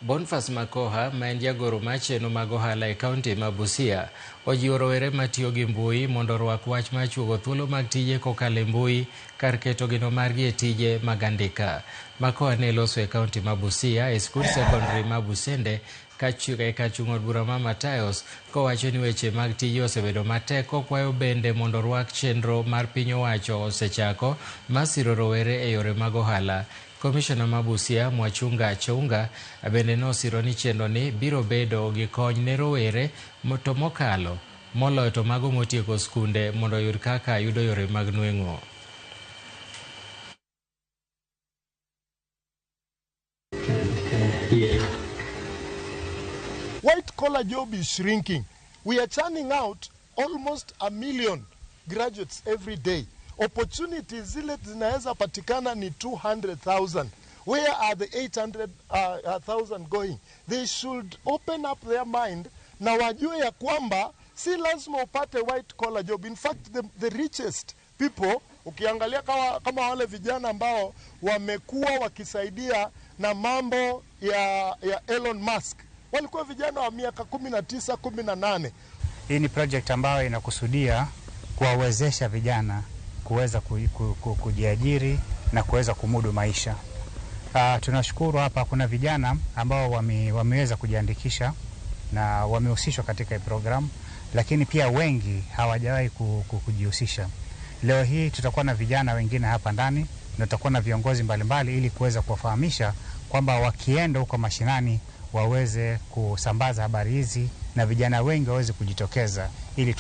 Boniface Makoha, ma en jagoro macheno mag ohala e kaunti ma Busia, ojiwo rowere matiyo gi mbui mondo orwak wach mar chuogo thuolo mag tije kokalo e mbui kar keto geno margi e tije mag andika. Makoha ne loso e kaunti ma Busia e skul sekondari ma Busende ka chung' od bura ma Matayos, kowacho ni weche mag tije osebedo matek, kokwayo bende mondo orwak chenro mar piny owacho osechako masiro rowere e yore mag ohala. Komishona ma Busia, Mwachunga Chounga, bende nosiro ni chenro ni biro bedo gi kony ne rowere to mokalo moloyo to mago motieko skunde mondo oyud kaka yudo yore mag nweng'o. White collar job is shrinking. We are churning out almost 1 million graduates every day. Opportunities zile zinaweza patikana ni 200,000. Where are the 800,000 going? They should open up their mind na wajue ya kwamba si lazima upate white collar job. In fact, the richest people, ukiangalia kama wale vijana ambao wamekuwa wakisaidia na mambo ya Elon Musk, walikuwa vijana wa miaka 19, 18. Hii ni project ambayo inakusudia kuwawezesha vijana kuweza kujiajiri na kuweza kumudu maisha. Tunashukuru hapa kuna vijana ambao wameweza kujiandikisha na wamehusishwa katika hii program, lakini pia wengi hawajawahi kujihusisha. Leo hii tutakuwa na vijana wengine hapa ndani na tutakuwa na viongozi mbalimbali ili kuweza kuwafahamisha kwamba wakienda huko mashinani waweze kusambaza habari hizi na vijana wengi waweze kujitokeza ili